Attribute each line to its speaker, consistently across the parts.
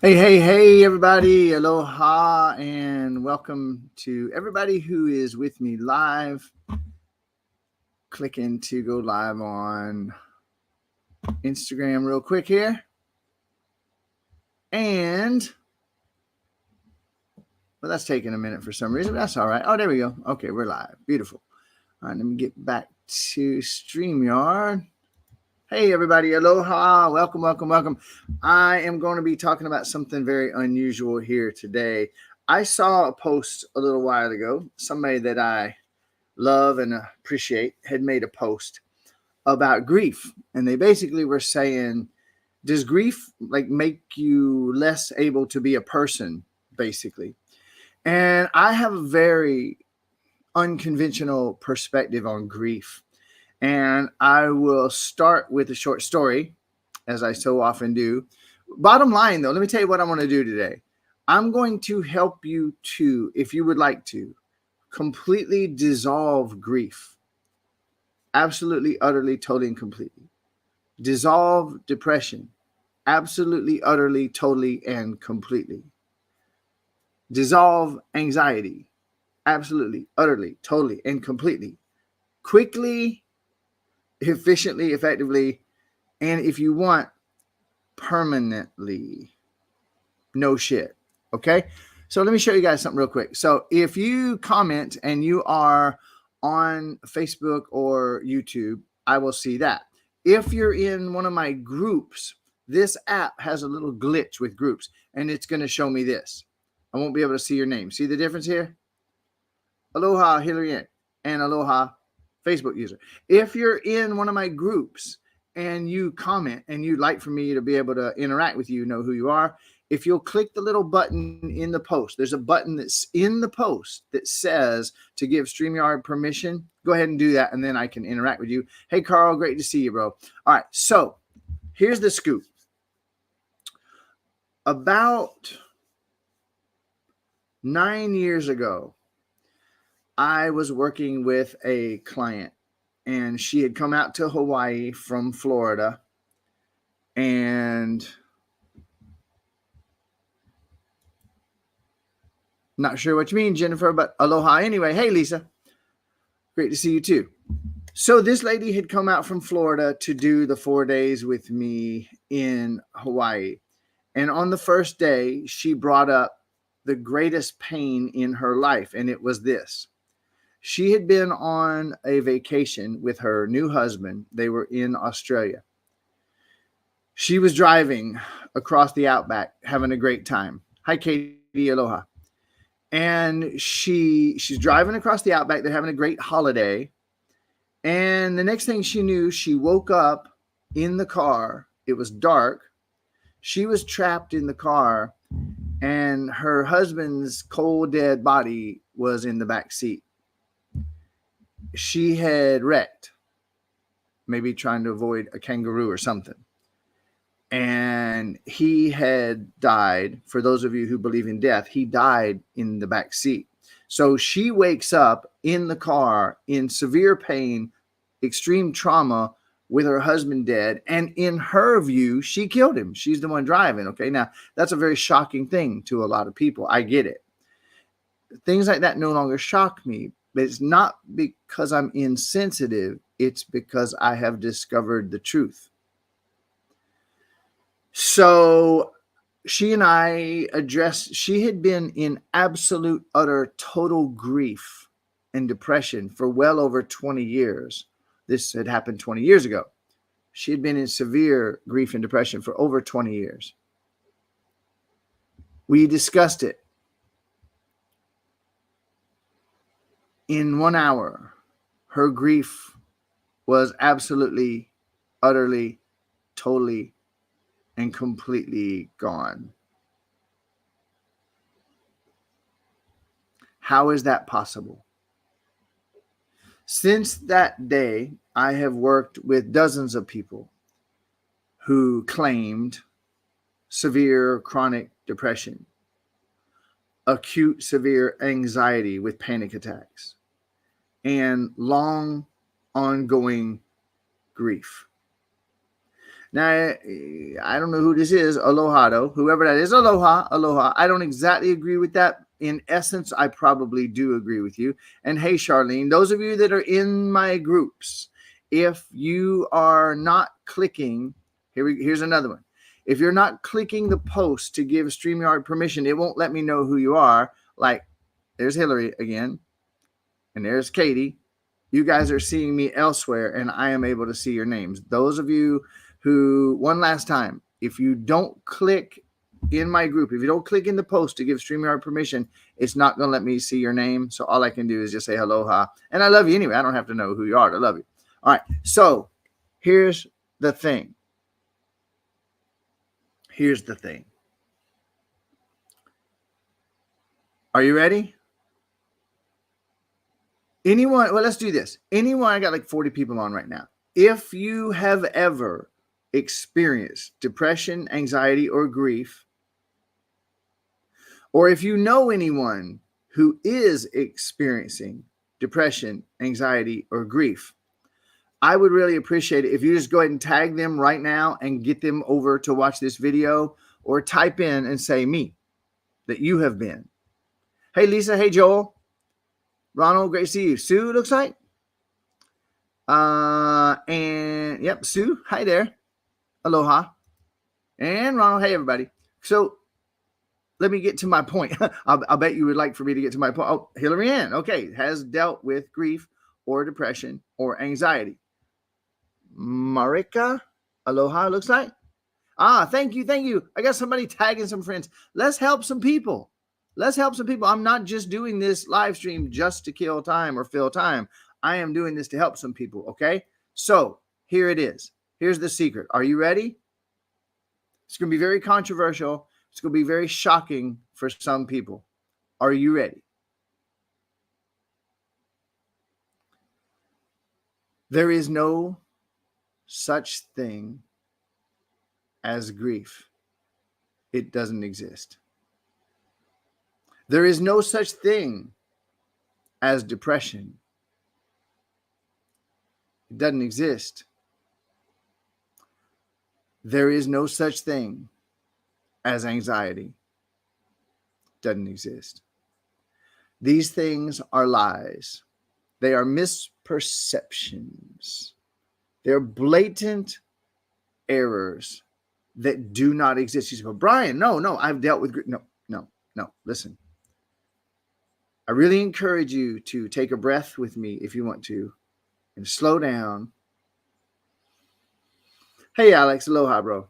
Speaker 1: Hey, everybody. Aloha and welcome to everybody who is with me live. Clicking to go live on Instagram real quick here. And, well, that's taking a minute for some reason, but that's all right. Oh, there we go. Okay, we're live. Beautiful. All right, let me get back to Streamyard. Hey, everybody. Aloha. Welcome. I am going to be talking about something very unusual here today. I saw a post a little while ago. Somebody that I love and appreciate had made a post about grief. And they basically were saying, does grief make you less able to be a person, basically? And I have a very unconventional perspective on grief. And I will start with a short story, as I so often do. Bottom line, though, let me tell you what I want to do today. I'm going to help you to, if you would like to, completely dissolve grief. Absolutely, utterly, totally, and completely. Dissolve depression. Absolutely, utterly, totally, and completely. Dissolve anxiety. Absolutely, utterly, totally, and completely. Quickly, efficiently, effectively, and if you want, permanently. No shit. Okay? So let me show you guys something real quick. So if you comment and you are on Facebook or YouTube, I will see that. If you're in one of my groups, this app has a little glitch with groups, and it's going to show me this. I won't be able to see your name. See the difference here? Aloha, Hillary, and aloha, Facebook user. If you're in one of my groups and you comment and you'd like for me to be able to interact with you, know who you are, if you'll click the little button in the post, there's a button that's in the post that says to give Streamyard permission. Go ahead and do that, and then I can interact with you. Hey, Carl, great to see you, bro. All right, so here's the scoop. About 9 years ago, I was working with a client, and she had come out to Hawaii from Florida, and not sure what you mean, Jennifer, but aloha anyway. Hey, Lisa. Great to see you too. So this lady had come out from Florida to do the 4 days with me in Hawaii. And on the first day, she brought up the greatest pain in her life, and it was this. She had been on a vacation with her new husband. They were in Australia. She was driving across the outback, having a great time. Hi, Katie. Aloha. And she's driving across the outback. They're having a great holiday. And the next thing she knew, she woke up in the car. It was dark. She was trapped in the car, and her husband's cold, dead body was in the back seat. She had wrecked, maybe trying to avoid a kangaroo or something. And he had died. For those of you who believe in death, he died in the back seat. So she wakes up in the car in severe pain, extreme trauma, with her husband dead. And in her view, she killed him. She's the one driving. Okay. Now, that's a very shocking thing to a lot of people. I get it. Things like that no longer shock me. But it's not because I'm insensitive. It's because I have discovered the truth. So she and I addressed, she had been in absolute, utter, total grief and depression for well over 20 years. This had happened 20 years ago. She had been in severe grief and depression for over 20 years. We discussed it. In 1 hour, her grief was absolutely, utterly, totally, and completely gone. How is that possible? Since that day, I have worked with dozens of people who claimed severe chronic depression, acute severe anxiety with panic attacks, and long ongoing grief. Now, I don't know who this is. Aloha, though. Whoever that is. Aloha. Aloha. I don't exactly agree with that. In essence, I probably do agree with you. And hey, Charlene, those of you that are in my groups, if you are not clicking, here's another one. If you're not clicking the post to give StreamYard permission, it won't let me know who you are. Like, there's Hillary again. And there's Katie. You guys are seeing me elsewhere, and I am able to see your names. Those of you who, one last time, if you don't click in my group, if you don't click in the post to give StreamYard permission, it's not going to let me see your name. So all I can do is just say aloha. And I love you anyway. I don't have to know who you are. I love you. All right. So here's the thing. Here's the thing. Are you ready? Anyone, well, let's do this. Anyone, I got like 40 people on right now. If you have ever experienced depression, anxiety, or grief, or if you know anyone who is experiencing depression, anxiety, or grief, I would really appreciate it if you just go ahead and tag them right now and get them over to watch this video, or type in and say me, that you have been. Hey, Lisa. Hey, Joel. Ronald, great to see you. Sue, looks like. And yep, Sue, hi there. Aloha. And Ronald, hey, everybody. So let me get to my point. I'll bet you would like for me to get to my point. Oh, Hillary Ann, okay, has dealt with grief or depression or anxiety. Marika, aloha, looks like. Thank you. I got somebody tagging some friends. Let's help some people. I'm not just doing this live stream just to kill time or fill time. I am doing this to help some people, okay? So here it is. Here's the secret. Are you ready? It's going to be very controversial. It's going to be very shocking for some people. Are you ready? There is no such thing as grief. It doesn't exist. There is no such thing as depression. It doesn't exist. There is no such thing as anxiety. It doesn't exist. These things are lies. They are misperceptions. They're blatant errors that do not exist. You say, well, Brian, no, I've dealt with grief. No. Listen. I really encourage you to take a breath with me if you want to and slow down. Hey, Alex, aloha, bro.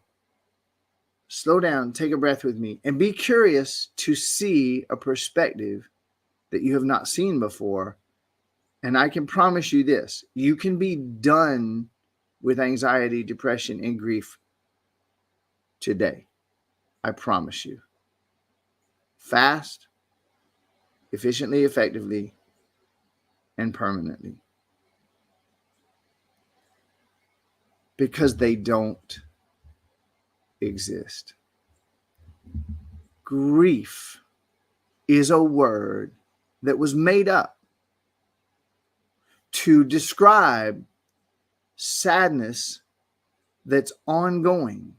Speaker 1: Slow down, take a breath with me, and be curious to see a perspective that you have not seen before. And I can promise you this, you can be done with anxiety, depression, and grief today. I promise you. Fast, efficiently, effectively, and permanently. Because they don't exist. Grief is a word that was made up to describe sadness that's ongoing.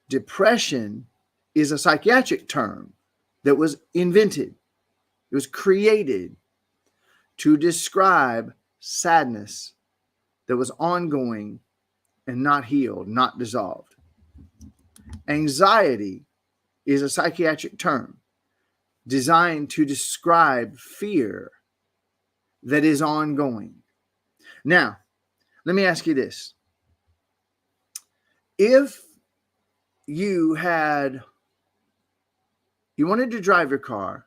Speaker 1: Depression is a psychiatric term that was invented. It was created to describe sadness that was ongoing and not healed, not dissolved. Anxiety is a psychiatric term designed to describe fear that is ongoing. Now, let me ask you this. If you wanted to drive your car,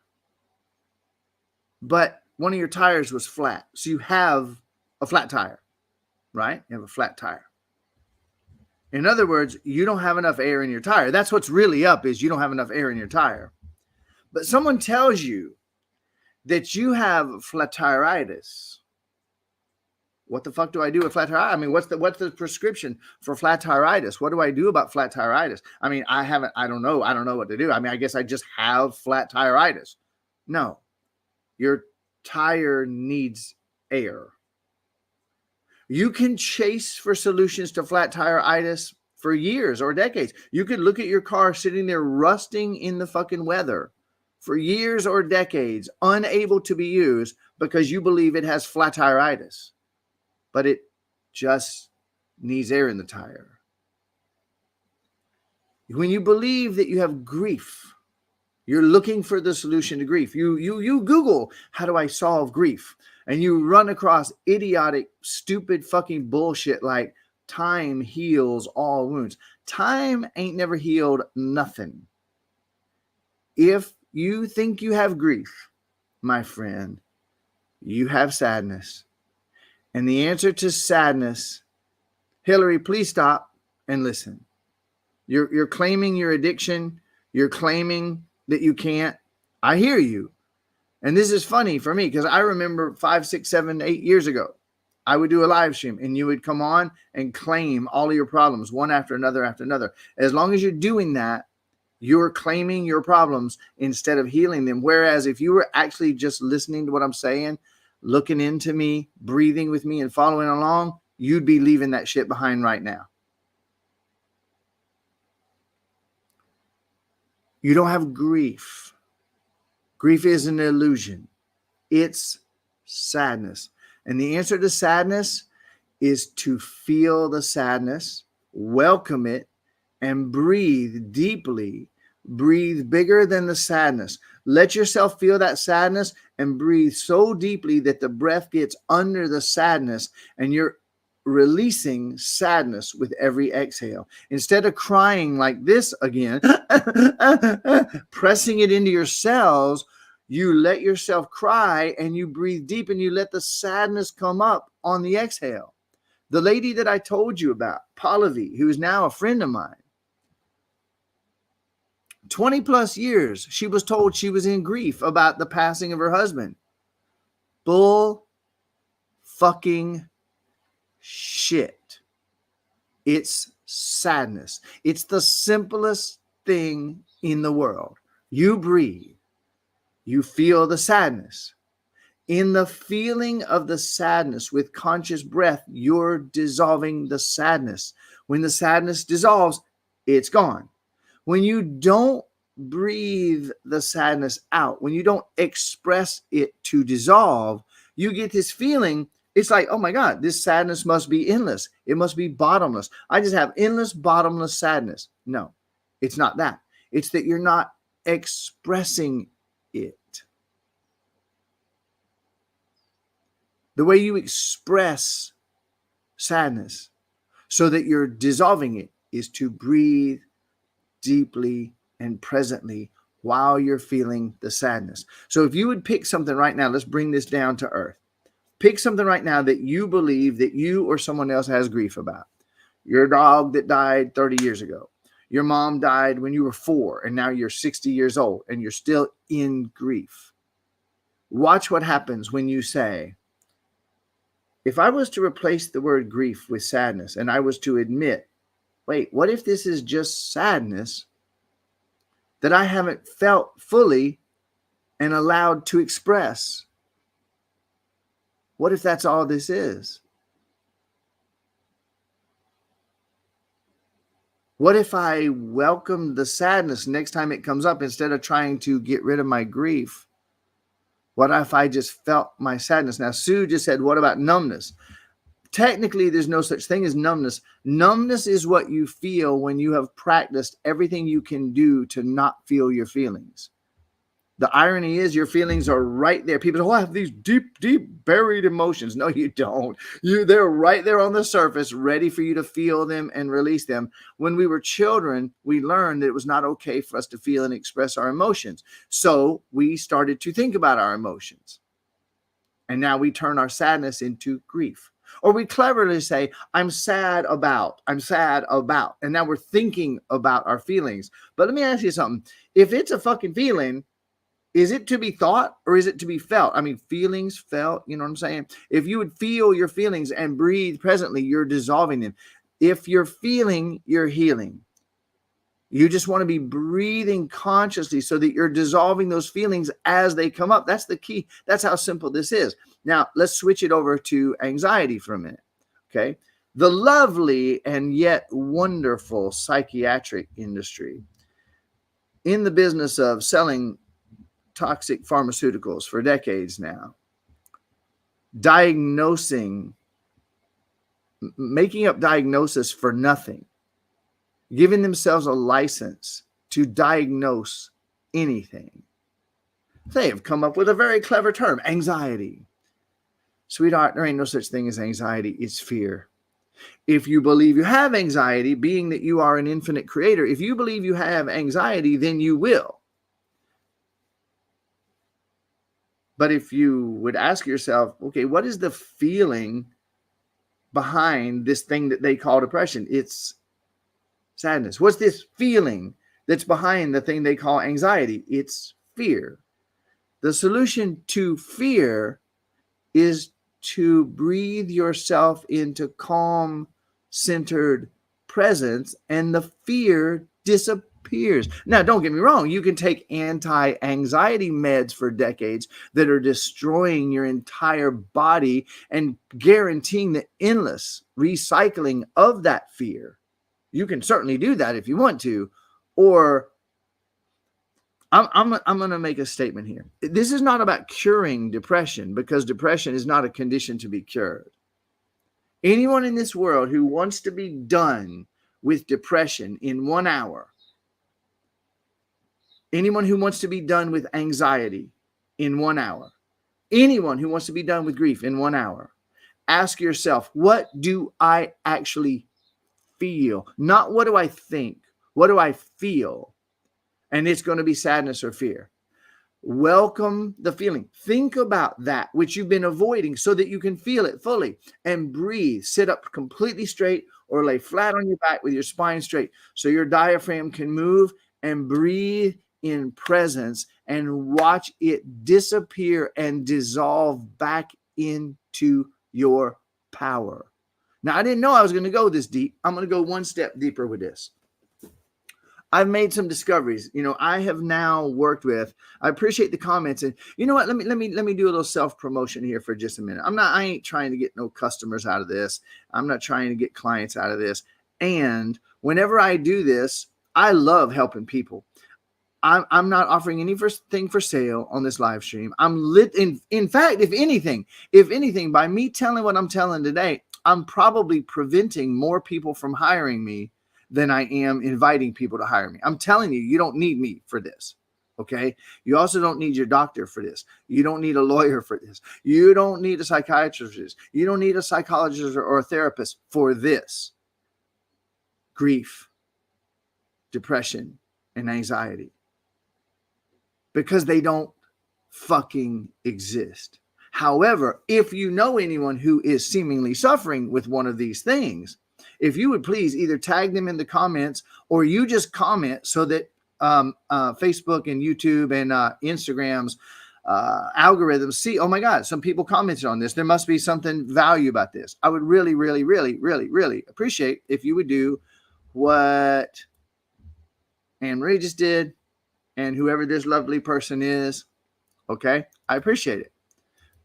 Speaker 1: but one of your tires was flat, so you have a flat tire, right? You have a flat tire. In other words, you don't have enough air in your tire. That's what's really up, is you don't have enough air in your tire. But someone tells you that you have flat tire-itis. What the fuck do I do with flat tire? I mean, what's the prescription for flat tire-itis? What do I do about flat tire-itis? I mean, I don't know what to do. I mean, I guess I just have flat tire-itis. No, your tire needs air. You can chase for solutions to flat tire-itis for years or decades. You could look at your car sitting there rusting in the fucking weather for years or decades, unable to be used because you believe it has flat tire-itis. But it just needs air in the tire. When you believe that you have grief, you're looking for the solution to grief. You Google, how do I solve grief? And you run across idiotic, stupid fucking bullshit like time heals all wounds. Time ain't never healed nothing. If you think you have grief, my friend, you have sadness. And the answer to sadness, Hillary, please stop and listen. You're claiming your addiction. You're claiming that you can't. I hear you. And this is funny for me because I remember 5, 6, 7, 8 years ago, I would do a live stream and you would come on and claim all of your problems one after another after another. As long as you're doing that, you're claiming your problems instead of healing them. Whereas if you were actually just listening to what I'm saying, looking into me, breathing with me and following along, you'd be leaving that shit behind right now. You don't have grief. Grief is an illusion. It's sadness. And the answer to sadness is to feel the sadness, welcome it, and breathe deeply. Breathe bigger than the sadness. Let yourself feel that sadness and breathe so deeply that the breath gets under the sadness and you're releasing sadness with every exhale. Instead of crying like this again, pressing it into your cells, you let yourself cry and you breathe deep and you let the sadness come up on the exhale. The lady that I told you about, Pallavi, who is now a friend of mine, 20 plus years, she was told she was in grief about the passing of her husband. Bull fucking shit. It's sadness. It's the simplest thing in the world. You breathe. You feel the sadness. In the feeling of the sadness with conscious breath, you're dissolving the sadness. When the sadness dissolves, it's gone. When you don't breathe the sadness out, when you don't express it to dissolve, you get this feeling. It's like, oh my God, this sadness must be endless. It must be bottomless. I just have endless, bottomless sadness. No, it's not that. It's that you're not expressing it. The way you express sadness so that you're dissolving it is to breathe deeply and presently while you're feeling the sadness. So if you would pick something right now, let's bring this down to earth. Pick something right now that you believe that you or someone else has grief about. Your dog that died 30 years ago. Your mom died when you were 4 and now you're 60 years old and you're still in grief. Watch what happens when you say, if I was to replace the word grief with sadness and I was to admit, wait, what if this is just sadness that I haven't felt fully and allowed to express? What if that's all this is? What if I welcome the sadness next time it comes up instead of trying to get rid of my grief? What if I just felt my sadness? Now, Sue just said, what about numbness? Technically, there's no such thing as numbness. Numbness is what you feel when you have practiced everything you can do to not feel your feelings. The irony is your feelings are right there. People say, oh, I have these deep, deep buried emotions. No, you don't. They're right there on the surface, ready for you to feel them and release them. When we were children, we learned that it was not okay for us to feel and express our emotions. So we started to think about our emotions. And now we turn our sadness into grief. Or we cleverly say, I'm sad about. And now we're thinking about our feelings. But let me ask you something. If it's a fucking feeling, is it to be thought or is it to be felt? I mean, feelings felt, you know what I'm saying? If you would feel your feelings and breathe presently, you're dissolving them. If you're feeling, you're healing. You just want to be breathing consciously so that you're dissolving those feelings as they come up. That's the key. That's how simple this is. Now, let's switch it over to anxiety for a minute. Okay. The lovely and yet wonderful psychiatric industry in the business of selling toxic pharmaceuticals for decades now, diagnosing, making up diagnosis for nothing, giving themselves a license to diagnose anything. They have come up with a very clever term, anxiety. Sweetheart, there ain't no such thing as anxiety. It's fear. If you believe you have anxiety, being that you are an infinite creator, if you believe you have anxiety, then you will. But if you would ask yourself, okay, what is the feeling behind this thing that they call depression? It's sadness. What's this feeling that's behind the thing they call anxiety? It's fear. The solution to fear is to breathe yourself into calm, centered presence, and the fear disappears. Now, don't get me wrong. You can take anti-anxiety meds for decades that are destroying your entire body and guaranteeing the endless recycling of that fear. You can certainly do that if you want to. Or I'm going to make a statement here. This is not about curing depression, because depression is not a condition to be cured. Anyone in this world who wants to be done with depression in 1 hour, anyone who wants to be done with anxiety in 1 hour, anyone who wants to be done with grief in 1 hour, ask yourself, what do I actually feel? Not what do I think? What do I feel? And it's going to be sadness or fear. Welcome the feeling. Think about that which you've been avoiding so that you can feel it fully, and breathe. Sit up completely straight or lay flat on your back with your spine straight so your diaphragm can move, and breathe in presence and watch it disappear and dissolve back into your power. Now, I didn't know I was going to go this deep. I'm going to go one step deeper with this. I've made some discoveries. I have now worked with, I appreciate the comments. And you know what? Let me do a little self-promotion here for just a minute. I ain't trying to get no customers out of this. I'm not trying to get clients out of this. And whenever I do this, I love helping people. I'm not offering anything for sale on this live stream. In fact, if anything, by me telling what I'm telling today, I'm probably preventing more people from hiring me than I am inviting people to hire me. I'm telling you, you don't need me for this. Okay. You also don't need your doctor for this. You don't need a lawyer for this. You don't need a psychiatrist. You don't need a psychologist or a therapist for this. Grief, depression, and anxiety. Because they don't fucking exist. However, if you know anyone who is seemingly suffering with one of these things, if you would please either tag them in the comments, or you just comment so that Facebook and YouTube and Instagram's algorithms see, oh my God, some people commented on this. There must be something value about this. I would really, really, really, really, really appreciate if you would do what Anne Marie just did, and whoever this lovely person is. Okay. I appreciate it.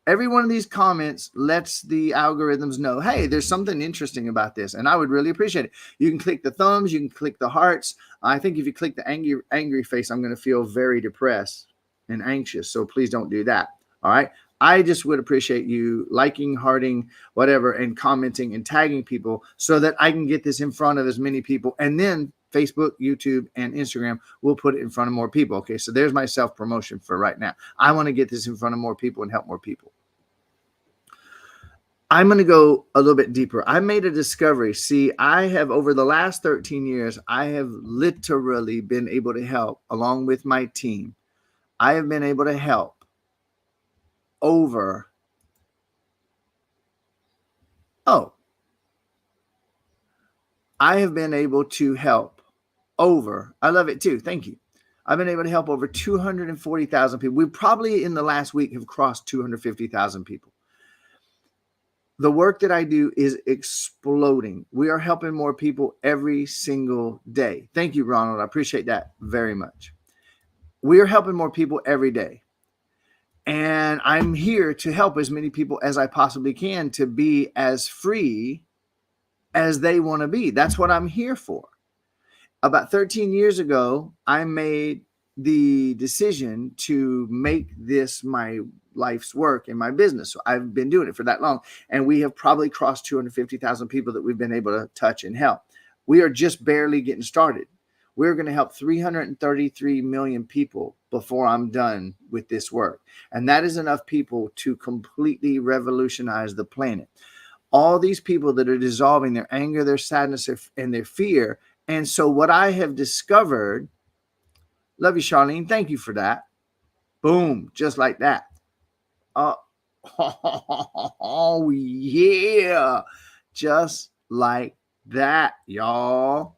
Speaker 1: Every one of these comments lets the algorithms know, hey, there's something interesting about this. And I would really appreciate it. You can click the thumbs. You can click the hearts. I think if you click the angry face, I'm going to feel very depressed and anxious. So please don't do that. All right. I just would appreciate you liking, hearting, whatever, and commenting and tagging people so that I can get this in front of as many people. And then Facebook, YouTube, and Instagram will put it in front of more people. Okay. So there's my self-promotion for right now. I want to get this in front of more people and help more people. I'm going to go a little bit deeper. I made a discovery. See, I have, over the last 13 years, I have literally been able to help, along with my team. I have been able to help over, I have been able to help over, I love it too, thank you. I've been able to help over 240,000 people. We probably in the last week have crossed 250,000 people. The work that I do is exploding. We are helping more people every single day. Thank you, Ronald. I appreciate that very much. We are helping more people every day. And I'm here to help as many people as I possibly can to be as free as they want to be. That's what I'm here for. About 13 years ago, I made the decision to make this my life's work and my business. So I've been doing it for that long, and we have probably crossed 250,000 people that we've been able to touch and help. We are just barely getting started. We're going to help 333 million people before I'm done with this work. And that is enough people to completely revolutionize the planet. All these people that are dissolving their anger, their sadness, and their fear. And so what I have discovered, love you, Charlene. Thank you for that. Boom, just like that. Oh, yeah. Just like that, y'all.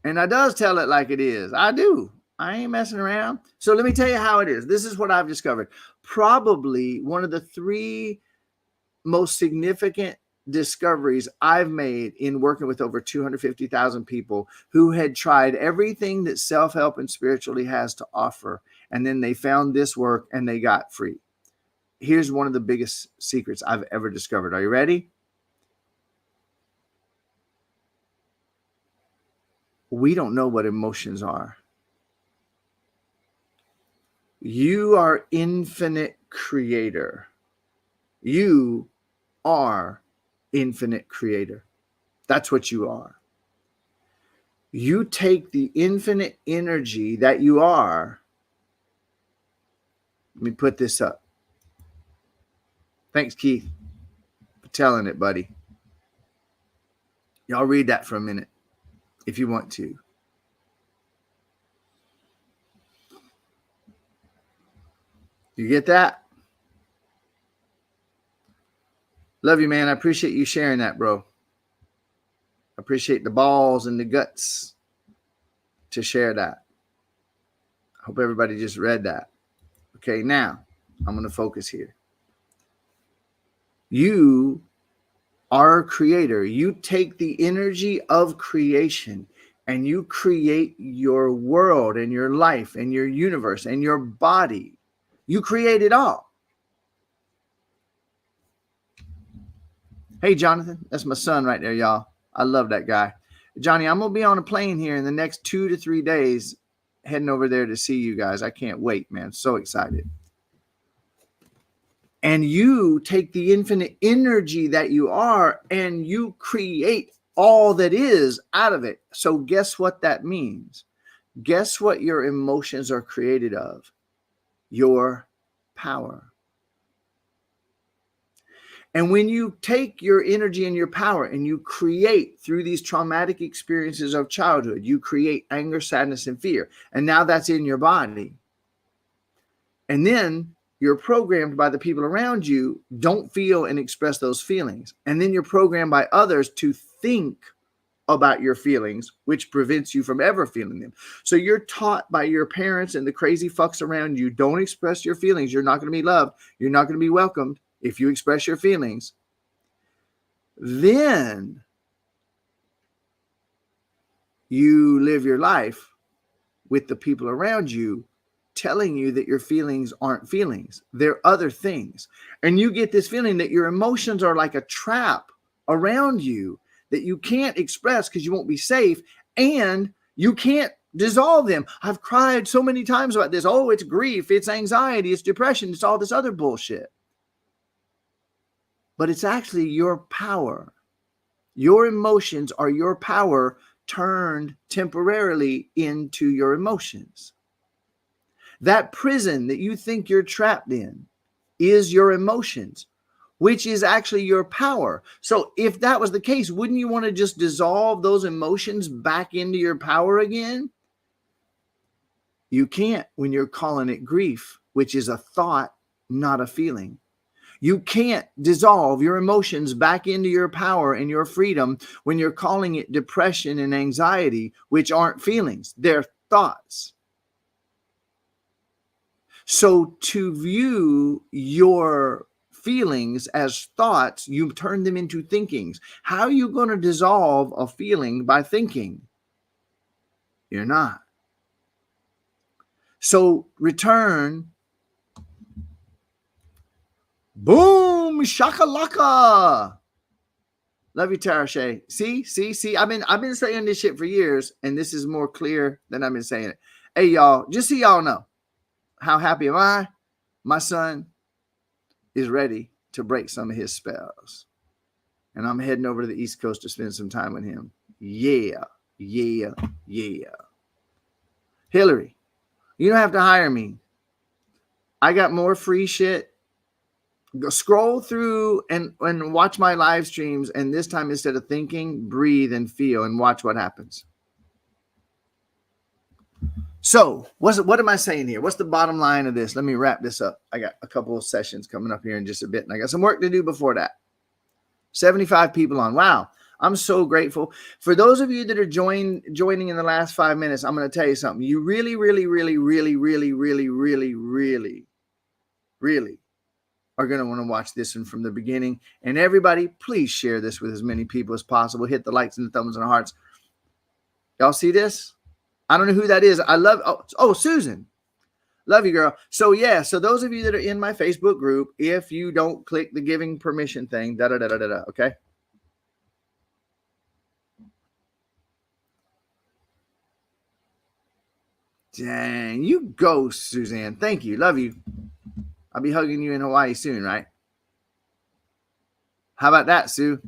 Speaker 1: And I does tell it like it is. I do. I ain't messing around. So let me tell you how it is. This is what I've discovered. Probably one of the 3 most significant discoveries I've made in working with over 250,000 people who had tried everything that self-help and spiritually has to offer. And then they found this work and they got free. Here's one of the biggest secrets I've ever discovered. Are you ready? We don't know what emotions are. You are infinite creator. You are infinite creator. That's what you are. You take the infinite energy that you are. Let me put this up. Thanks, Keith, for telling it, buddy. Y'all read that for a minute if you want to. You get that? Love you, man. I appreciate you sharing that, bro. I appreciate the balls and the guts to share that. I hope everybody just read that. Okay, now I'm going to focus here. You are a creator. You take the energy of creation and you create your world and your life and your universe and your body. You create it all. Hey, Jonathan, that's my son right there, y'all. I love that guy. Johnny, I'm going to be on a plane here in the next 2 to 3 days, heading over there to see you guys. I can't wait, man. So excited. And you take the infinite energy that you are and you create all that is out of it. So guess what that means? Guess what your emotions are created of? Your power. And when you take your energy and your power and you create through these traumatic experiences of childhood, you create anger, sadness, and fear. And now that's in your body. And then you're programmed by the people around you, don't feel and express those feelings. And then you're programmed by others to think about your feelings, which prevents you from ever feeling them. So you're taught by your parents and the crazy fucks around you, don't express your feelings. You're not going to be loved. You're not going to be welcomed if you express your feelings. Then you live your life with the people around you telling you that your feelings aren't feelings. They're other things. And you get this feeling that your emotions are like a trap around you that you can't express because you won't be safe and you can't dissolve them. I've cried so many times about this. Oh, it's grief, it's anxiety, it's depression, it's all this other bullshit. But it's actually your power. Your emotions are your power turned temporarily into your emotions. That prison that you think you're trapped in is your emotions, which is actually your power. So if that was the case, wouldn't you want to just dissolve those emotions back into your power again? You can't when you're calling it grief, which is a thought, not a feeling. You can't dissolve your emotions back into your power and your freedom when you're calling it depression and anxiety, which aren't feelings, they're thoughts. So to view your feelings as thoughts, you turn them into thinkings. How are you going to dissolve a feeling by thinking? You're not. So return. Boom, shakalaka. Love you, Tara Shay. See. I've been saying this shit for years, and this is more clear than I've been saying it. Hey, y'all, just so y'all know, how happy am I? My son is ready to break some of his spells. And I'm heading over to the East Coast to spend some time with him. Yeah. Hillary, you don't have to hire me. I got more free shit. Go scroll through and watch my live streams. And this time, instead of thinking, breathe and feel and watch what happens. So what am I saying here? What's the bottom line of this? Let me wrap this up. I got a couple of sessions coming up here in just a bit, and I got some work to do before that. 75 people on. Wow. I'm so grateful. For those of you that are joining in the last 5 minutes, I'm going to tell you something. You really are going to want to watch this one from the beginning. And everybody, please share this with as many people as possible. Hit the likes and the thumbs and the hearts. Y'all see this? I don't know who that is. I love, oh, Susan. Love you, girl. So yeah, so those of you that are in my Facebook group, if you don't click the giving permission thing, okay? Dang, you go, Suzanne. Thank you. Love you. I'll be hugging you in Hawaii soon, right? How about that, Sue?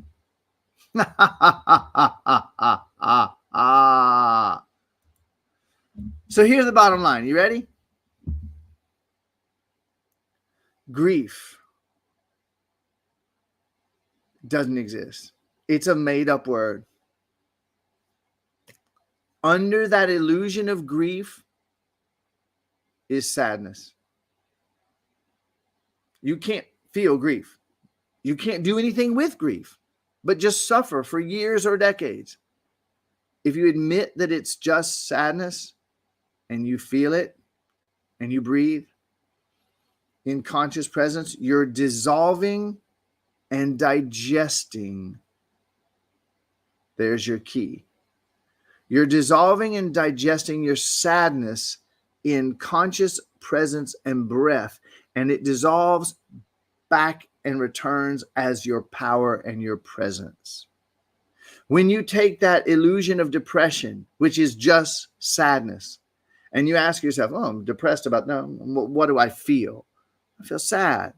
Speaker 1: So here's the bottom line. You ready? Grief doesn't exist. It's a made-up word. Under that illusion of grief is sadness. You can't feel grief. You can't do anything with grief, but just suffer for years or decades. If you admit that it's just sadness and you feel it and you breathe in conscious presence, you're dissolving and digesting. There's your key. You're dissolving and digesting your sadness in conscious presence and breath, and it dissolves back and returns as your power and your presence. When you take that illusion of depression, which is just sadness, and you ask yourself, oh, I'm depressed about, no, what do I feel? I feel sad.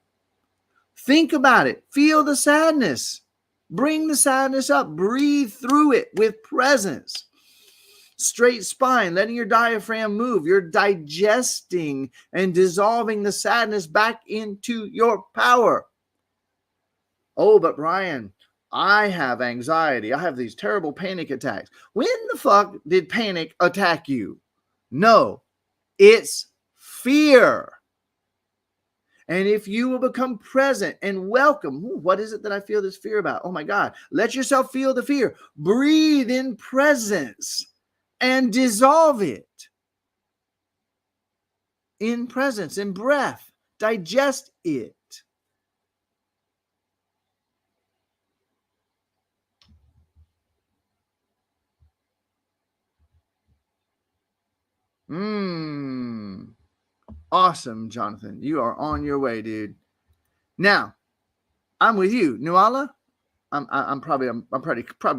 Speaker 1: Think about it. Feel the sadness. Bring the sadness up. Breathe through it with presence. Straight spine, letting your diaphragm move. You're digesting and dissolving the sadness back into your power. Oh, but Brian, I have anxiety. I have these terrible panic attacks. When the fuck did panic attack you? No, it's fear. And if you will become present and welcome, what is it that I feel this fear about? Oh my God, let yourself feel the fear. Breathe in presence and dissolve it. In presence, in breath, digest it. Awesome, Jonathan. You are on your way, dude. Now, I'm with you, Nuala. I'm probably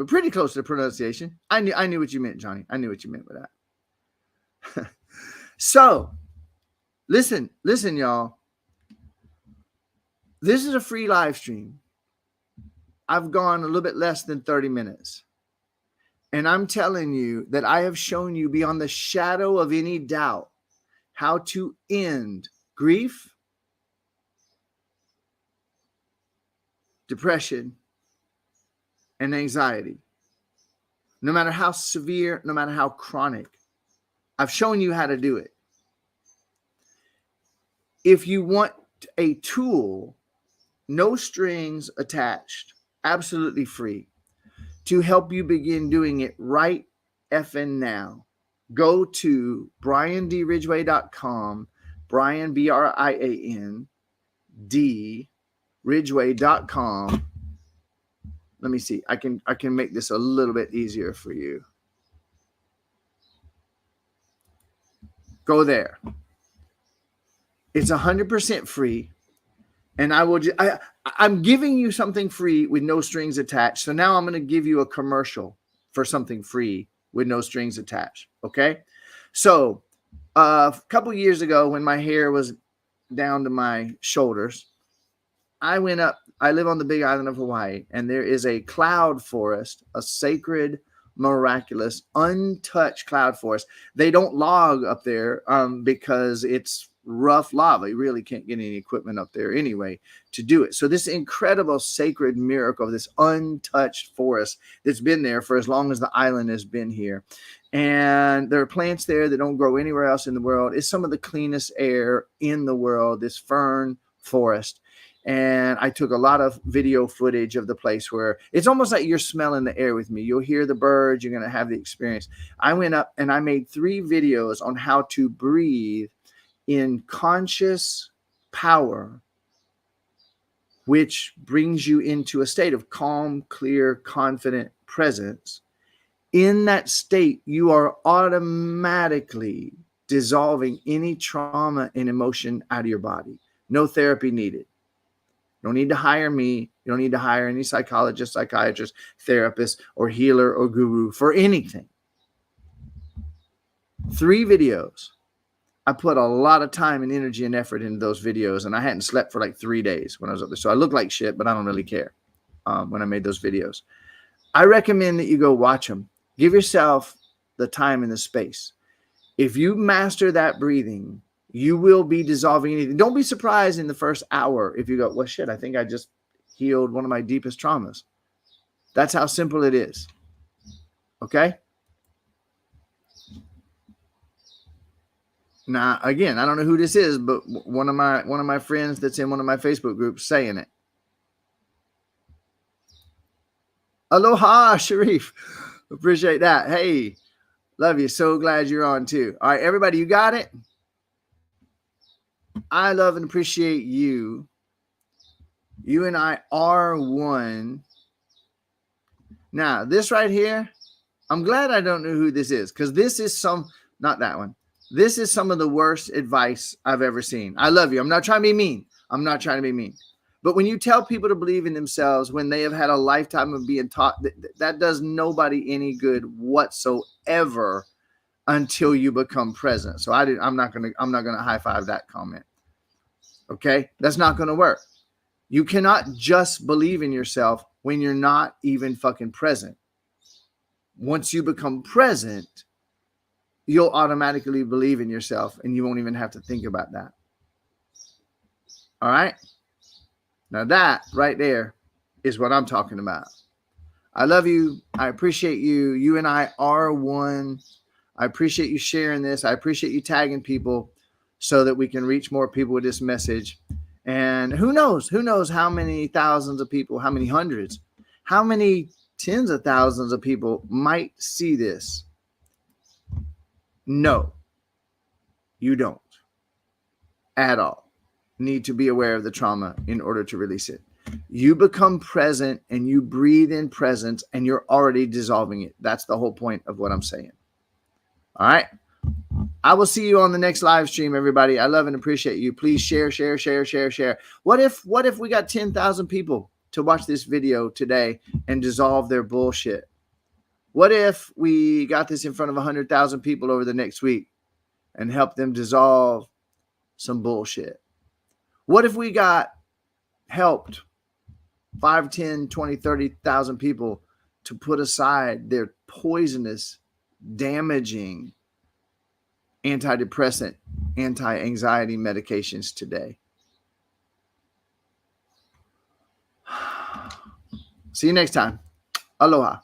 Speaker 1: pretty close to the pronunciation. I knew what you meant, Johnny. I knew what you meant with that. So, listen, y'all. This is a free live stream. I've gone a little bit less than 30 minutes. And I'm telling you that I have shown you beyond the shadow of any doubt how to end grief, depression, and anxiety. No matter how severe, no matter how chronic, I've shown you how to do it. If you want a tool, no strings attached, absolutely free, to help you begin doing it right effing now, go to briandridgway.com, Brian, BRIAN, D, Ridgway.com. Let me see. I can make this a little bit easier for you. Go there. It's 100% free. And I will I'm giving you something free with no strings attached. So now I'm going to give you a commercial for something free with no strings attached. Okay. So a couple years ago, when my hair was down to my shoulders, I went up. I live on the big island of Hawaii, and there is a cloud forest, a sacred, miraculous, untouched cloud forest. They don't log up there because it's rough lava. You really can't get any equipment up there anyway to do it. So this incredible sacred miracle, this untouched forest that's been there for as long as the island has been here. And there are plants there that don't grow anywhere else in the world. It's some of the cleanest air in the world, this fern forest. And I took a lot of video footage of the place where it's almost like you're smelling the air with me. You'll hear the birds. You're going to have the experience. I went up and I made 3 videos on how to breathe in conscious power, which brings you into a state of calm, clear, confident presence. In that state, you are automatically dissolving any trauma and emotion out of your body. No therapy needed. You don't need to hire me. You don't need to hire any psychologist, psychiatrist, therapist, or healer or guru for anything. 3 videos. I put a lot of time and energy and effort into those videos, and I hadn't slept for like 3 days when I was up there. So I look like shit, but I don't really care when I made those videos. I recommend that you go watch them. Give yourself the time and the space. If you master that breathing, you will be dissolving anything. Don't be surprised in the first hour if you go, well, shit, I think I just healed one of my deepest traumas. That's how simple it is. Okay? Now, again, I don't know who this is, but one of my friends that's in one of my Facebook groups saying it. Aloha, Sharif. Appreciate that. Hey, love you. So glad you're on too. All right, everybody, you got it? I love and appreciate you. You and I are one. Now, this right here, I'm glad I don't know who this is, because this is not that one. This is some of the worst advice I've ever seen. I love you. I'm not trying to be mean. I'm not trying to be mean. But when you tell people to believe in themselves when they have had a lifetime of being taught, that does nobody any good whatsoever until you become present. So I'm not gonna high five that comment. Okay, that's not gonna work. You cannot just believe in yourself when you're not even fucking present. Once you become present, you'll automatically believe in yourself, and you won't even have to think about that. All right. Now that right there is what I'm talking about. I love you. I appreciate you. You and I are one. I appreciate you sharing this. I appreciate you tagging people so that we can reach more people with this message. And who knows how many thousands of people, how many hundreds, how many tens of thousands of people might see this. No, you don't at all need to be aware of the trauma in order to release it. You become present and you breathe in presence, and you're already dissolving it. That's the whole point of what I'm saying. All right. I will see you on the next live stream, everybody. I love and appreciate you. Please share. What if we got 10,000 people to watch this video today and dissolve their bullshit? What if we got this in front of 100,000 people over the next week and help them dissolve some bullshit? What if we helped 5, 10, 20, 30,000 people to put aside their poisonous, damaging antidepressant, anti-anxiety medications today? See you next time. Aloha.